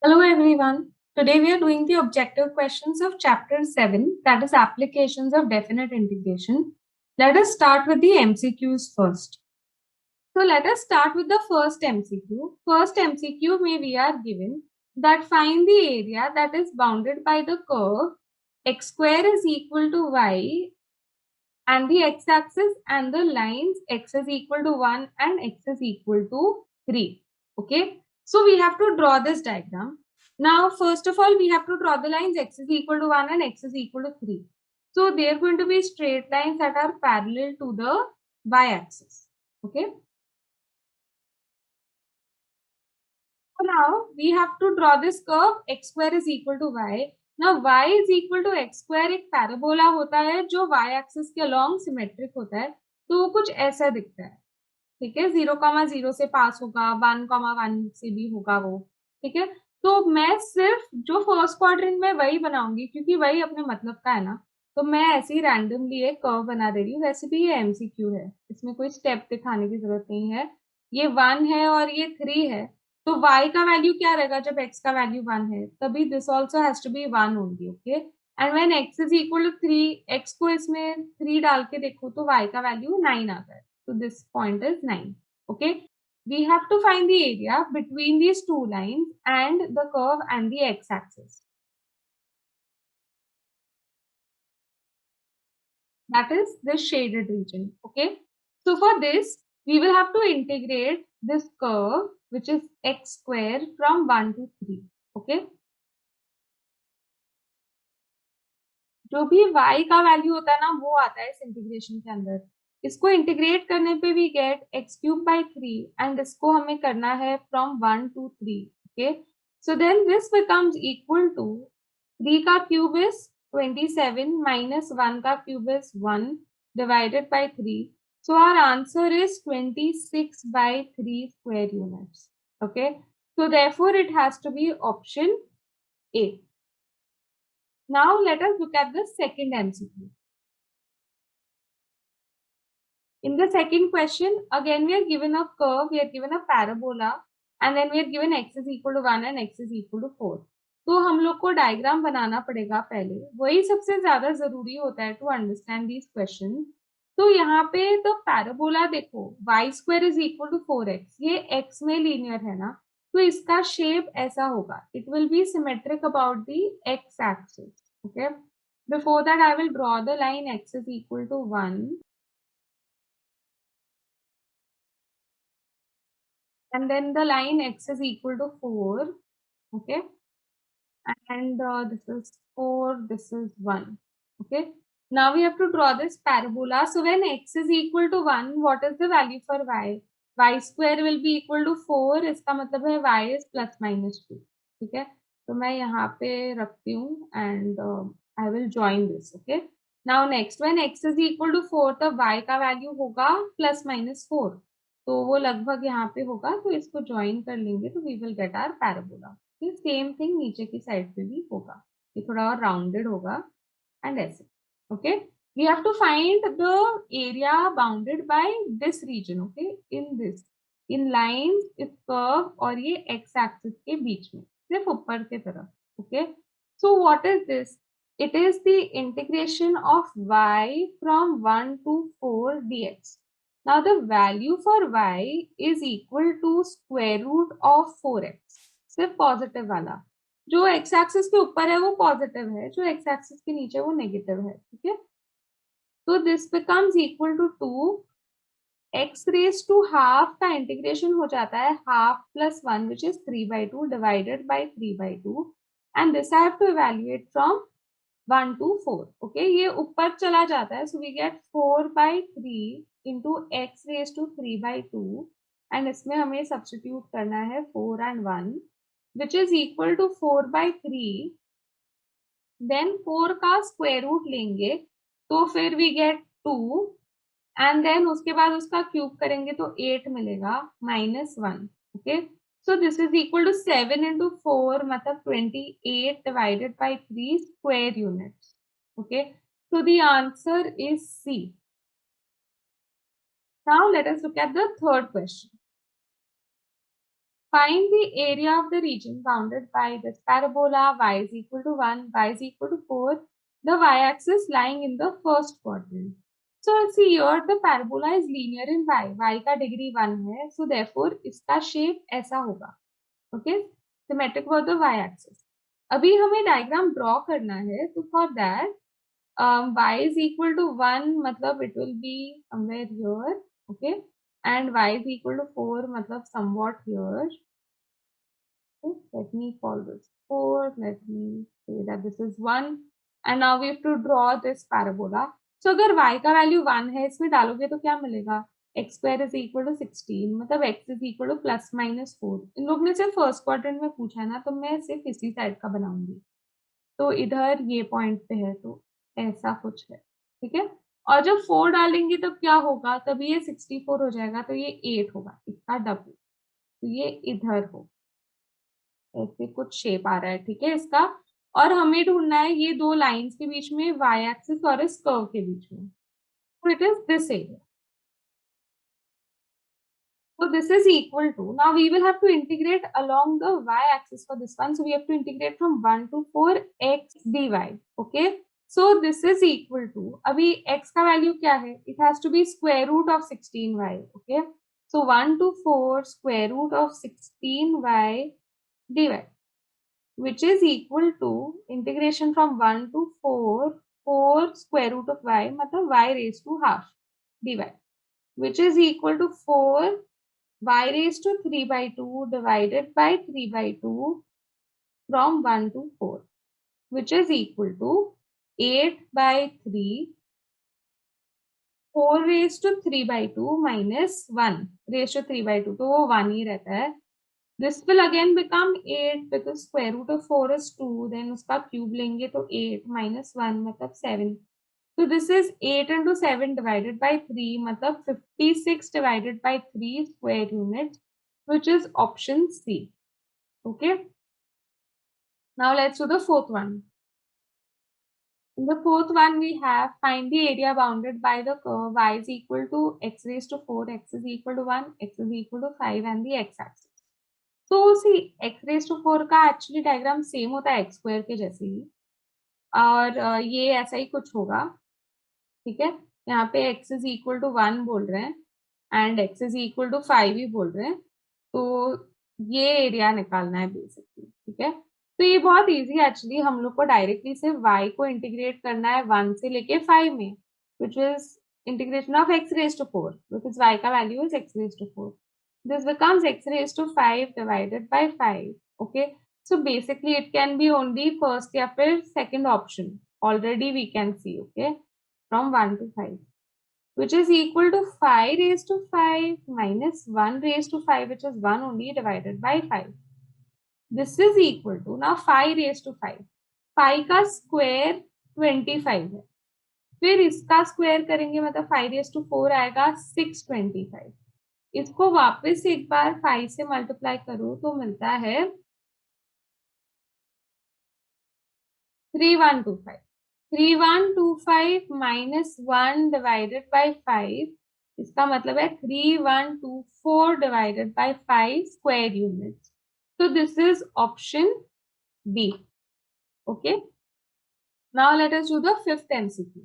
Hello everyone. Today we are doing the objective questions of chapter 7, that is applications of definite integration. Let us start with the MCQs first. So let us start with the first MCQ. First MCQ may we are given that find the area that is bounded by the curve x square is equal to y and the x-axis and the lines x is equal to 1 and x is equal to 3. Okay. So we have to draw this diagram. Now, first of all, we have to draw the lines x is equal to 1 and x is equal to 3. So they are going to be straight lines that are parallel to the y-axis. Okay. So now we have to draw this curve x square is equal to y. Now y is equal to x square एक parabola होता है जो y axis के along symmetric होता है, तो वो कुछ ऐसा दिखता है. ठीक है, 0,0 से पास होगा, 1,1 से भी होगा वो. ठीक है, तो मैं सिर्फ जो फर्स्ट क्वाड्रेंट में वही बनाऊंगी क्योंकि वही अपने मतलब का है ना. तो मैं ऐसे ही रैंडमली एक कर्व बना दे रही हूँ. वैसे भी ये एमसीक्यू है, इसमें कोई स्टेप दिखाने की जरूरत नहीं है. ये 1 है और ये 3 है, तो y का वैल्यू क्या रहेगा जब x का वैल्यू 1 है, तभी this also has to be 1 only. Okay, and when x is equal to 3, x को इसमें 3 डाल के देखो तो y का वैल्यू 9 आता है. So this point is 9. Okay, we have to find the area between these two lines and the curve and the x-axis. That is the shaded region. Okay, so for this we will have to integrate this curve which is x square from 1 to 3. Okay, जो भी y का value होता है ना वो आता है इस इंटीग्रेशन के अंदर. इसको इंटीग्रेट करने पे we get x cube by 3 and इसको हमें करना है from 1 to 3. Okay, so then this becomes equal to 3 का क्यूब इज 27 माइनस 1 का cube is 1 divided by 3. So our answer is 26 by 3 square units. Okay, so therefore it has to be option A. Now let us look at the second MCQ. In the second question, again we are given a curve, we are given a parabola, and then we are given x is equal to 1 and x is equal to 4. तो हम लोग को diagram बनाना पड़ेगा पहले, वही सबसे ज्यादा जरूरी होता है टू अंडरस्टैंड दीज क्वेश्चन. तो यहाँ पे तो पैराबोला देखो, y square is equal to 4x, ये x में लीनियर है ना, तो इसका शेप ऐसा होगा. It will be symmetric about the x axis. Okay, before that I will draw the line x is equal to 1 and then the line x is equal to 4. Okay, and this is 4, this is 1. Okay, now we have to draw this parabola. So when x is equal to 1, what is the value for y? Y square will be equal to 4. इसका मतलब है y is plus minus 2. ठीक है, तो मैं यहाँ पे रखती हूँ and I will join this. Okay, now next when x is equal to 4, तब y का वैल्यू होगा plus minus 4. तो वो लगभग यहाँ पे होगा, तो इसको ज्वाइन कर लेंगे तो we will get our parabola. ये सेम थिंग नीचे की साइड पे भी होगा, ये थोड़ा और राउंडेड होगा एंड ऐसे. Okay, we have to find the area bounded by this region. Okay, in this, in lines, इस कर्व और ये एक्स एक्सिस के बीच में, सिर्फ ऊपर की तरफ. Okay, so what is this? It is the integration of y from 1 to 4 dx. Now the value for y is equal to square root of 4x. सिर्फ पॉजिटिव वाला, जो x एक्सिस के ऊपर है वो पॉजिटिव है, जो x एक्सिस के नीचे वो नेगेटिव है. ठीक है, तो this becomes equal to 2 x raise to half का इंटीग्रेशन हो जाता है half plus 1 which is 3/2 divided by 3/2 and this I have to evaluate from 1 to 4. Okay, ये ऊपर चला जाता है, so we get 4/3 into x raise to 3/2 and इसमें हमें सब्सटीट्यूट करना है 4 and 1 which is equal to 4/3. Then 4 का स्क्वायर रूट लेंगे तो फिर वी गेट 2 एंड देन उसके बाद उसका क्यूब करेंगे तो 8 मिलेगा minus 1. Okay, so this is equal to 7 into 4 मतलब 28 divided by 3 square units. Okay, so the answer is C. Now let us look at the third question. Find the area of the region bounded by this parabola. Y is equal to 1, y is equal to 4. The y-axis lying in the first quadrant. So see here the parabola is linear in y. Y का degree 1 है. So therefore इसका shape ऐसा होगा. Okay? Symmetric for the y-axis. अभी हमें diagram draw करना है. So for that y is equal to 1 मतलब it will be somewhere here. Okay? And y is equal to 4 मतलब somewhat here. Okay, let me call this 4. Let me say that this is 1. And now we have to draw this parabola. So अगर y का value 1 है इसमें डालोगे तो क्या मिलेगा x square is equal to 16 मतलब x is equal to plus minus 4. इन लोग ने सिर्फ फर्स्ट क्वाड्रेंट में पूछा है ना तो मैं सिर्फ इसी साइड का बनाऊंगी. तो इधर ये पॉइंट पे है तो ऐसा कुछ है. ठीक है. और जब 4 डालेंगे तब क्या होगा तब ये 64 हो जाएगा तो ये 8 होगा इसका डबल. तो ये इधर होगा. ऐसे कुछ शेप आ रहा है. ठीक है इसका. और हमें ढूंढना है ये दो लाइंस के बीच में वाई एक्सिस और इस कर्व के बीच में. तो it is this area. So this is equal to, now we will have to integrate along the y-axis for this one. So we have to integrate from 1 to 4 x dy. Okay. So this is equal to, अभी x का value क्या है? It has to be square root of 16y. Okay. So 1 to 4 square root of 16y dy. Which is equal to integration from 1 to 4 square root of y मतलब y raised to half dy, which is equal to 4 y raised to 3 by 2 divided by 3 by 2 from 1 to 4, which is equal to 8 by 3 4 raised to 3 by 2 minus 1 raised to 3 by 2 तो वो 1 ही रहता है. This will again become 8 because square root of 4 is 2. Then उसका cube लेंगे तो 8 minus 1 मतलब 7. So this is 8 into 7 divided by 3 मतलब 56 divided by 3 square units, which is option C. Okay. Now let's do the fourth one. In the fourth one we have find the area bounded by the curve y is equal to x raised to 4, x is equal to 1, x is equal to 5 and the x-axis. तो सी x raise to 4 का actually diagram same होता है x square के जैसे ही. और ये ऐसा ही कुछ होगा. ठीक है. यहाँ पे x इज इक्वल टू 1 बोल रहे हैं and x is equal to 5 ही बोल रहे हैं. तो ये एरिया निकालना है बेसिकली. ठीक है. तो ये बहुत इजी एक्चुअली. हम लोग को डायरेक्टली सिर्फ y को इंटीग्रेट करना है 1 से लेके 5 में, which is integration of x raise to 4 because y का value is x raise to 4. This becomes x raised to 5 divided by 5. Okay. So basically it can be only first या फिर second option. Already we can see. Okay. From 1 to 5. Which is equal to 5 raised to 5 minus 1 raised to 5 which is 1 only divided by 5. This is equal to, now 5 raised to 5. 5 का square 25 है. फिर इसका square करेंगे मतलब 5 raised to 4 आएगा 625. इसको वापस एक बार 5 से मल्टीप्लाई करो तो मिलता है 3125. 3125 माइनस 1 डिवाइडेड बाय 5 इसका मतलब है 3124 डिवाइडेड बाय 5 स्क्वायर यूनिट्स. तो this is option B. Okay. Now let us do the fifth MCQ.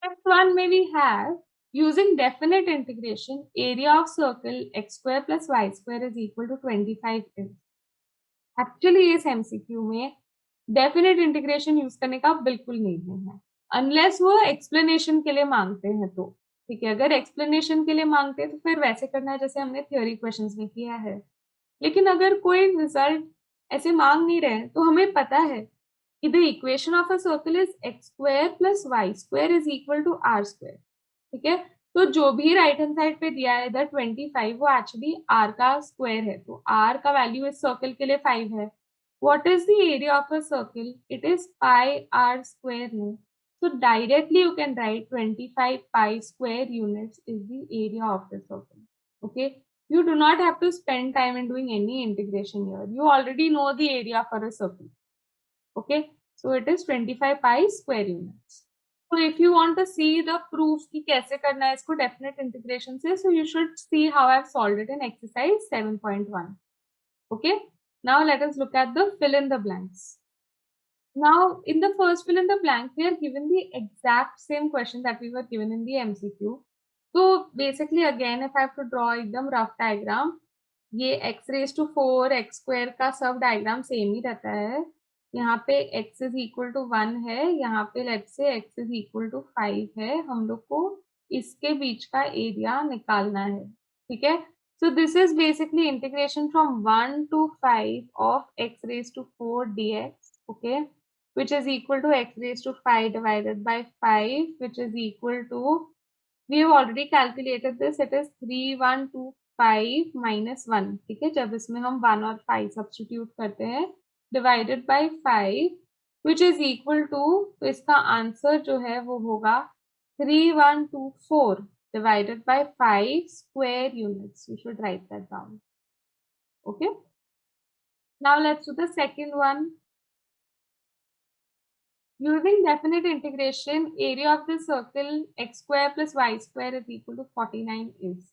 Fifth one में we have using definite integration area of circle x square plus y square is equal to 25 is. Actually इस MCQ में definite integration use करने का बिल्कुल नहीं है unless वो explanation के लिए मांगते हैं तो. ठीक है. अगर एक्सप्लेनेशन के लिए मांगते हैं तो फिर वैसे करना है जैसे हमने थ्योरी क्वेश्चंस में किया है. लेकिन अगर कोई रिजल्ट ऐसे मांग नहीं रहे तो हमें पता है कि the equation of a circle is x square plus y square is equal to r square. ठीक है. तो जो भी राइट हैंड साइड पे दिया है इधर 25 वो एक्चुअली r का स्क्वायर है. तो r का वैल्यू इस सर्कल के लिए 5 है. What is the area of a circle? It is pi r square है. So directly you can write 25 pi square units is the area of the circle. Okay. You do not have to spend time in doing any integration here. You already know the area for a circle. Okay. So it is 25 pi square units. So if you want to see the proof कि कैसे करना है इसको definite integration से, so you should see how I've solved it in exercise 7.1. Okay. Now let us look at the fill in the blanks. Now in the first fill in the blank, we are given the exact same question that we were given in the MCQ. So basically again, if I have to draw एकदम rough diagram, ये x raised to 4 x square का सब diagram same ही रहता है. यहाँ पे x is equal to 1 है, यहाँ पे let's say x is equal to 5 है. हम लोग को इसके बीच का एरिया निकालना है. ठीक है. So this is basically integration from 1 to 5 of x raised to 4 dx, okay, which is equal to x raised to 5 divided by 5, which is equal to, we have already calculated this, it is 3125 minus 1. ठीक है. जब इसमें हम 1 और 5 substitute करते हैं, divided by 5, which is equal to, तो इसका आंसर जो है वो होगा 3124 divided by 5 square units. You should write that down. Okay. Now let's do the second one. Using definite integration, area of the circle x square plus y square is equal to 49 is.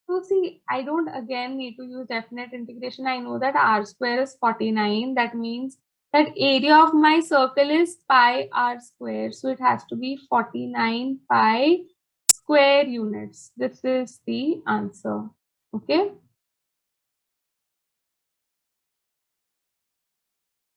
So see, I don't again need to use definite integration. I know that r square is 49. That means that area of my circle is pi r square. So it has to be 49 pi square units. This is the answer. Okay.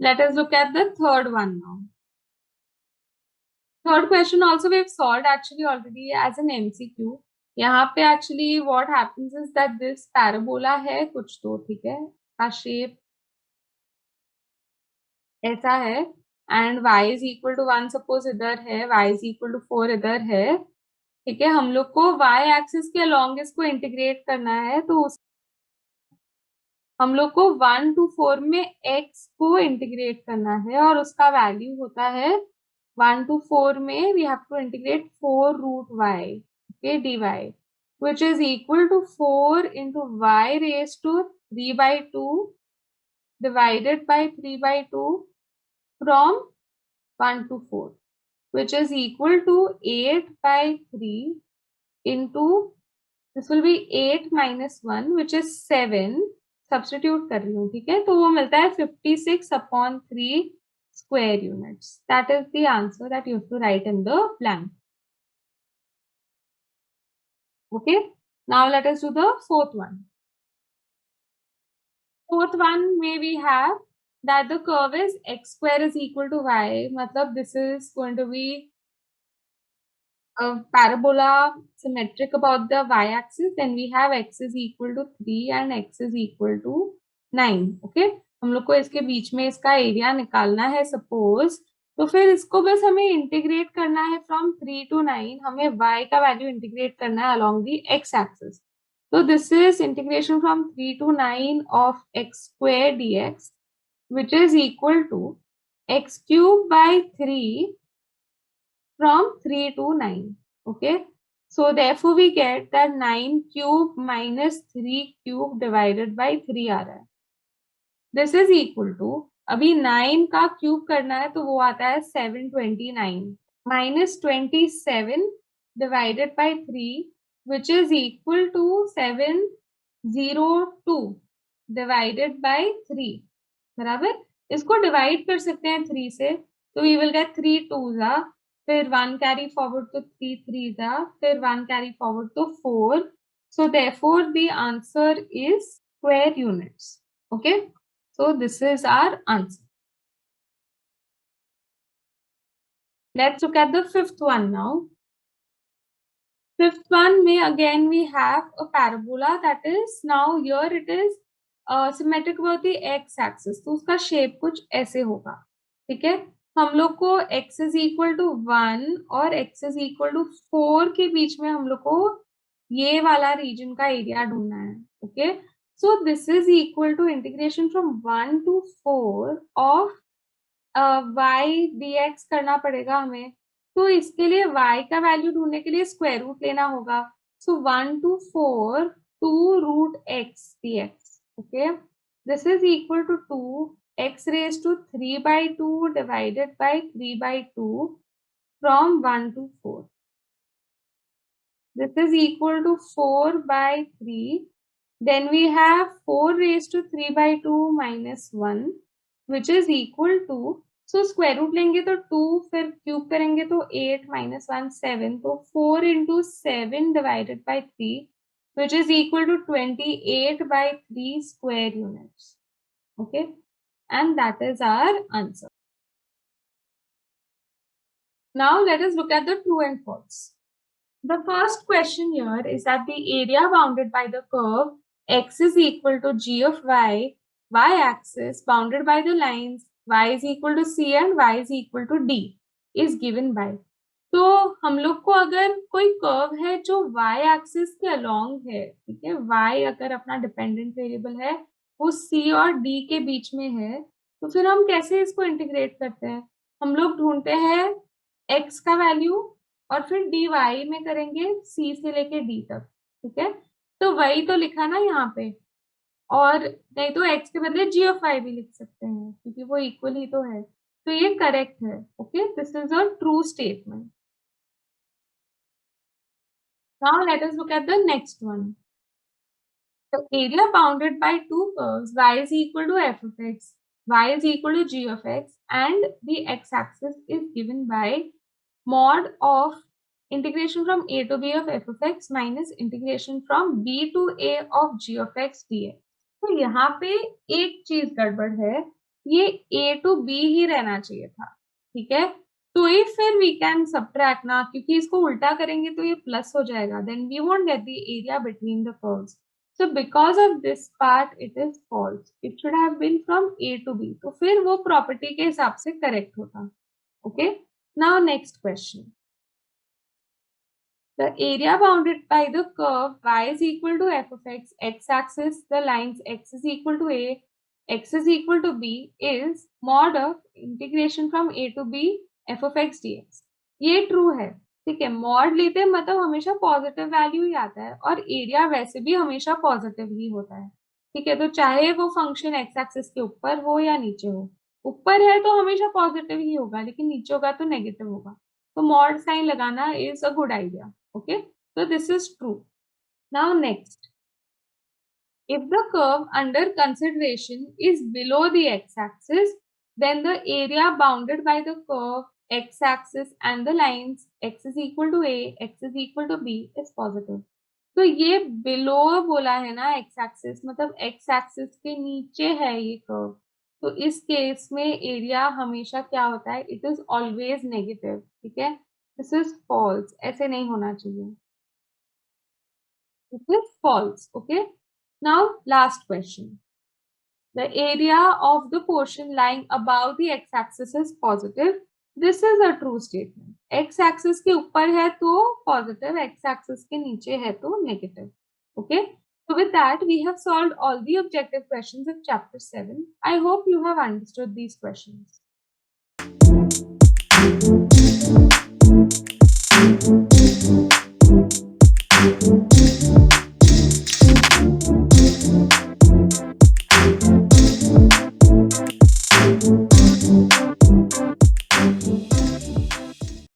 Let us look at the third one now. Third question also we've solved actually already as an MCQ. यहाँ पे actually what happens is that this parabola है कुछ तो, ठीक है, का shape ऐसा है and y is equal to 1 suppose इधर है, y is equal to 4 इधर है. ठीक है. हम लोग को y axis के along इसको integrate करना है, तो हम लोग को 1 to 4 में x को integrate करना है और उसका वैल्यू होता है 1 to 4 में we have to integrate 4 root y, okay, dy, which is equal to 4 into y raised to 3 by 2 divided by 3 by 2 from 1 to 4, which is equal to 8 by 3 into, this will be 8 minus 1, which is 7. Substitute कर रही हूँ. ठीक है. तो वो मिलता है 56/3 square units. That is the answer that you have to write in the blank. Okay. Now let us do the fourth one. Fourth one may we have that the curve is x square is equal to y. मतलब this is going to be a parabola symmetric about the y-axis. Then we have x is equal to 3 and x is equal to 9. Okay. हम लोग को इसके बीच में इसका area निकालना है suppose. तो फिर इसको बस हमें इंटीग्रेट करना है फ्रॉम 3 to 9. हमें y का वैल्यू इंटीग्रेट करना है अलोंग दी x एक्सिस. तो this is integration from 3 to 9 of x square dx, which is equal to x cube by 3 from 3 to 9. Okay. So therefore we get that 9 cube minus 3 cube divided by 3 आ रहा है. This is equal to, अभी 9 का cube करना है तो वो आता है 729 minus 27 divided by 3, which is equal to 702 divided by 3. बराबर. इसको डिवाइड कर सकते हैं 3 से, तो we will get 3 2s are, फिर 1 carry forward तो 3 3s are, फिर 1 carry forward तो 4. So therefore the answer is square units. Okay. So this is our answer. Let's look at the fifth one now. Fifth one may again we have a parabola that is, now here it is symmetric about the x axis. तो उसका shape कुछ ऐसे होगा. ठीक है. हम लोग को x is equal to 1 और x is equal to 4 के बीच में हम लोग को ये वाला रीजन का एरिया ढूंढना है. Okay. So this is equal to integration from 1 to 4 of y dx करना पड़ेगा हमें. तो इसके लिए y का वैल्यू ढूंढने के लिए स्क्वायर रूट लेना होगा. So 1 to 4 2 root x dx. Okay. This is equal to 2 x raised to 3 by 2 divided by 3 by 2 from 1 to 4. This is equal to 4 by 3. Then we have 4 raised to 3 by 2 minus 1, which is equal to, so square root लेंगे तो 2, फिर cube करेंगे तो 8 minus 1 7, तो 4 into 7 divided by 3, which is equal to 28 by 3 square units. Okay, and that is our answer. Now let us look at the true and false. The first question here is that the area bounded by the curve x is equal to g of y-axis bounded by the lines y is equal to c and y is equal to d is given by. तो हम लोग को अगर कोई curve है जो y axis के along है, ठीक है, y अगर अपना डिपेंडेंट वेरिएबल है वो c और d के बीच में है, तो फिर हम कैसे इसको इंटीग्रेट करते हैं? हम लोग ढूंढते हैं x का वैल्यू और फिर dy में करेंगे c से लेके d तक, ठीक है। तो वही तो लिखा ना यहाँ पे, और नहीं तो x के बदले g ऑफ y भी लिख सकते हैं क्योंकि वो इक्वल ही तो है, तो ये करेक्ट है। Okay, this is a true statement. Now let us look at the next one. The area bounded by two curves y is equal to f of x, y is equal to g of x, and the x-axis is given by mod of integration from a to b of f of x minus integration from b to a of g of x dx. तो यहाँ पे एक चीज गड़बड़ है, ये a to b ही रहना चाहिए था, ठीक है। तो ये फिर वी कैन सबट्रैक्ट ना, क्योंकि इसको उल्टा करेंगे तो ये प्लस हो जाएगा, then we won't get the area between the curves. So because of this part it is false. It should have been from A to B. तो फिर वो प्रॉपर्टी के हिसाब से करेक्ट होता। Okay. Now next question. The area bounded by the curve y is equal to f of x, x-axis, the lines x is equal to a, x is equal to b is mod of integration from a to b f of x dx. ये true है, ठीक है। Mod लेते हैं मतलब हमेशा positive value ही आता है, और एरिया वैसे भी हमेशा पॉजिटिव ही होता है, ठीक है। तो चाहे वो फंक्शन एक्स एक्सिस के ऊपर हो या नीचे हो, ऊपर है तो हमेशा पॉजिटिव ही होगा, लेकिन नीचे होगा तो नेगेटिव होगा, तो मॉड साइन लगाना is a good idea. Okay, so this is true. Now next, if the curve under consideration is below the x-axis, then the area bounded by the curve x-axis and the lines x is equal to a, x is equal to b is positive. तो ये below बोला है ना, x axis मतलब x axis के नीचे है ये कर्व, तो इस केस में एरिया हमेशा क्या होता है, इट इज ऑलवेज नेगेटिव, ठीक है। दिस इज फॉल्स, ऐसे नहीं होना चाहिए, it is false. Okay, now last question. The area of the portion lying above the x-axis is positive. This is a true statement. X-axis के ऊपर है तो positive, x-axis के नीचे है तो negative. Okay, so with that we have solved all the objective questions of chapter 7. I hope you have understood these questions.